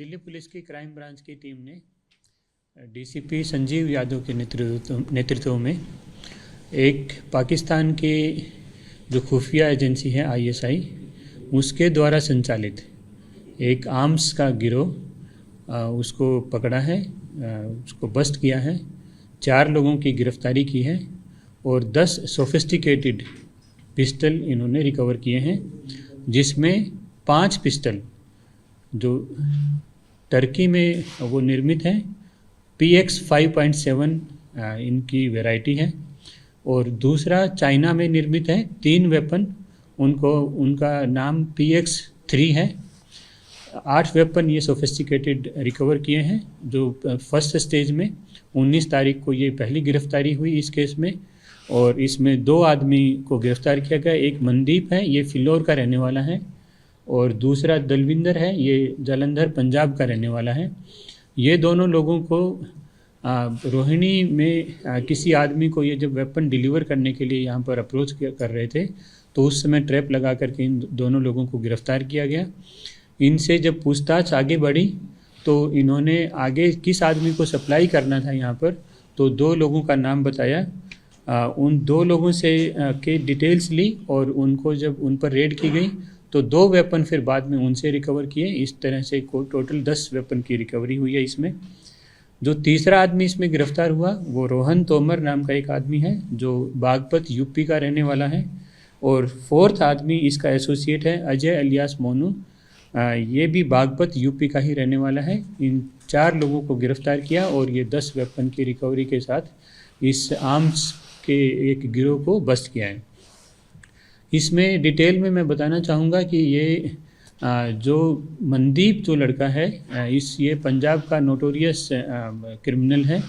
Delhi police की crime branch की team ने डीसीपी संजीव यादव के नेतृत्व में एक पाकिस्तान के जो खुफिया एजेंसी है आईएसआई उसके द्वारा संचालित एक आर्म्स का गिरोह उसको पकड़ा है, उसको बस्ट किया है। 4 लोगों की गिरफ्तारी की है और 10 सोफिस्टिकेटेड पिस्टल इन्होंने रिकवर किए हैं, जिसमें 5 पिस्टल जो टर्की में वो निर्मित है, PX 5.7 इनकी वैरायटी है, और दूसरा चाइना में निर्मित है। 3 वेपन उनका नाम PX 3 है। 8 वेपन ये सोफिस्टिकेटेड रिकवर किए हैं, जो फर्स्ट स्टेज में 19 तारीख को ये पहली गिरफ्तारी हुई इस केस में, और इसमें 2 आदमी को गिरफ्तार किया गया। एक मनदीप है, ये फिलौर का रहने वाला है, और दूसरा दलविंदर है, ये जालंधर पंजाब का रहने वाला है। ये दोनों लोगों को रोहिणी में किसी आदमी को ये जब वेपन डिलीवर करने के लिए यहाँ पर अप्रोच कर रहे थे, तो उस समय ट्रैप लगा करके इन दोनों लोगों को गिरफ्तार किया गया। इनसे जब पूछताछ आगे बढ़ी तो इन्होंने आगे किस आदमी को सप्लाई करना था यहाँ पर, तो 2 लोगों का नाम बताया। उन 2 लोगों से के डिटेल्स ली और उनको जब उन पर रेड की गई तो 2 वेपन फिर बाद में उनसे रिकवर किए। इस तरह से टोटल 10 वेपन की रिकवरी हुई है इसमें। जो तीसरा आदमी इसमें गिरफ्तार हुआ वो रोहन तोमर नाम का एक आदमी है, जो बागपत यूपी का रहने वाला है, और 4th आदमी इसका एसोसिएट है अजय अलियास मोनू, ये भी बागपत यूपी का ही रहने वाला है। इन 4 लोगों को गिरफ्तार किया और ये 10 वेपन की रिकवरी के साथ इस आर्म्स के एक गिरोह को बस्ट किया है। इसमें डिटेल में मैं बताना चाहूँगा कि ये जो मनदीप जो लड़का है, ये पंजाब का नोटोरियस क्रिमिनल है,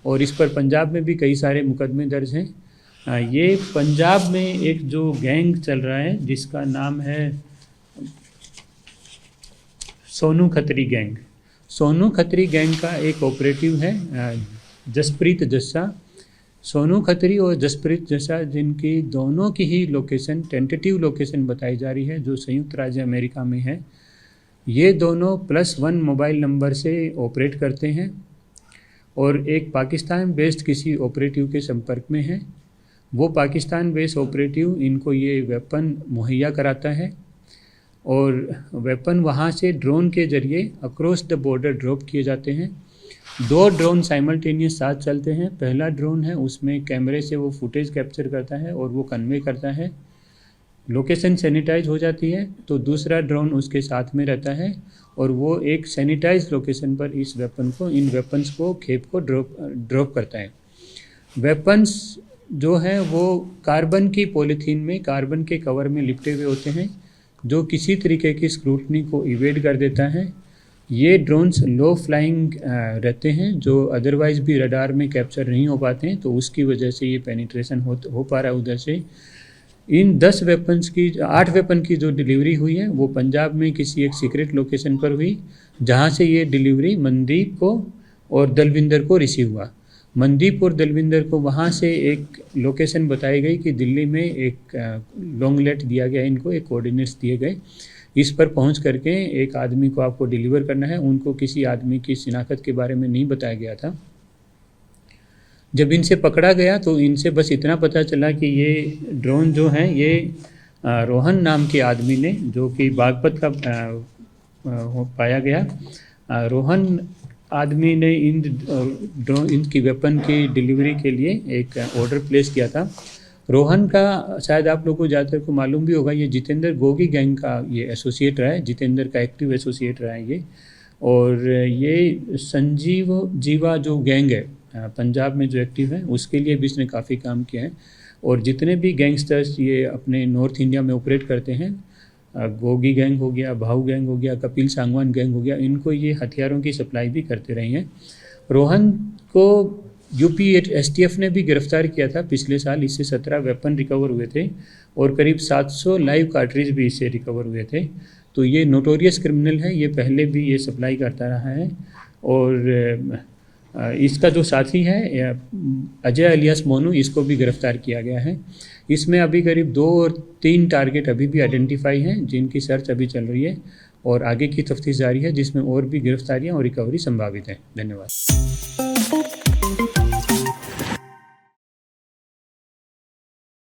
और इस पर पंजाब में भी कई सारे मुकदमे दर्ज हैं। ये पंजाब में एक जो गैंग चल रहा है जिसका नाम है सोनू खत्री गैंग। सोनू खत्री गैंग का एक ऑपरेटिव है जसप्रीत जस्सा। सोनू खत्री और जसप्रीत जस्सा, जिनकी दोनों की ही लोकेशन टेंटेटिव लोकेशन बताई जा रही है जो संयुक्त राज्य अमेरिका में है, ये दोनों +1 मोबाइल नंबर से ऑपरेट करते हैं और एक पाकिस्तान बेस्ड किसी ऑपरेटिव के संपर्क में है। वो पाकिस्तान बेस्ड ऑपरेटिव इनको ये वेपन मुहैया कराता है और वेपन वहाँ से ड्रोन के जरिए अक्रॉस द बॉर्डर ड्रॉप किए जाते हैं। 2 ड्रोन साइमल्टेनियस साथ चलते हैं। पहला ड्रोन है, उसमें कैमरे से वो फुटेज कैप्चर करता है और वो कन्वे करता है, लोकेशन सैनिटाइज हो जाती है। तो दूसरा ड्रोन उसके साथ में रहता है और वो एक सैनिटाइज लोकेशन पर इन वेपन्स को खेप को ड्रॉप करता है। वेपन्स जो हैं वो कार्बन की पॉलीथीन में कार्बन के कवर में लिपटे हुए होते हैं, जो किसी तरीके की स्क्रूटनी को इवेड कर देता है। ये ड्रोन्स लो फ्लाइंग रहते हैं, जो अदरवाइज़ भी रडार में कैप्चर नहीं हो पाते हैं, तो उसकी वजह से ये पेनिट्रेशन हो पा रहा है उधर से। इन 8 वेपन की जो डिलीवरी हुई है वो पंजाब में किसी एक सीक्रेट लोकेशन पर हुई, जहाँ से ये डिलीवरी मनदीप को और दलविंदर को रिसीव हुआ। मनदीप और दलविंदर को वहाँ से एक लोकेशन बताई गई कि दिल्ली में एक लॉन्ग लेट दिया गया, इनको एक कोऑर्डिनेट्स दिए गए, इस पर पहुंच करके एक आदमी को आपको डिलीवर करना है। उनको किसी आदमी की शिनाख्त के बारे में नहीं बताया गया था। जब इनसे पकड़ा गया तो इनसे बस इतना पता चला कि ये ड्रोन जो हैं ये रोहन नाम के आदमी ने, जो कि बागपत का पाया गया, रोहन आदमी ने इनकी वेपन की डिलीवरी के लिए एक ऑर्डर प्लेस किया था। रोहन का शायद आप लोगों को ज़्यादातर को मालूम भी होगा, ये जितेंद्र गोगी गैंग का ये एसोसिएट रहा है, जितेंद्र का एक्टिव एसोसिएट रहा है ये। और ये संजीव जीवा जो गैंग है पंजाब में जो एक्टिव है, उसके लिए भी इसने काफ़ी काम किया है। और जितने भी गैंगस्टर्स ये अपने नॉर्थ इंडिया में ऑपरेट करते हैं, गोगी गैंग हो गया, भाऊ गैंग हो गया, कपिल सांगवान गैंग हो गया, इनको ये हथियारों की सप्लाई भी करते रहे हैं। रोहन को यूपी STF ने भी गिरफ्तार किया था पिछले साल। इससे 17 वेपन रिकवर हुए थे और करीब 700 लाइव कार्ट्रिज भी इससे रिकवर हुए थे। तो ये नोटोरियस क्रिमिनल है, ये पहले भी ये सप्लाई करता रहा है। और इसका जो साथी है अजय अलियास मोनू, इसको भी गिरफ्तार किया गया है। इसमें अभी करीब 2 और 3 टारगेट अभी भी आइडेंटिफाई हैं, जिनकी सर्च अभी चल रही है। और आगे की तफ्तीश जारी है, जिसमें और भी गिरफ्तारियां और रिकवरी संभावित है। धन्यवाद।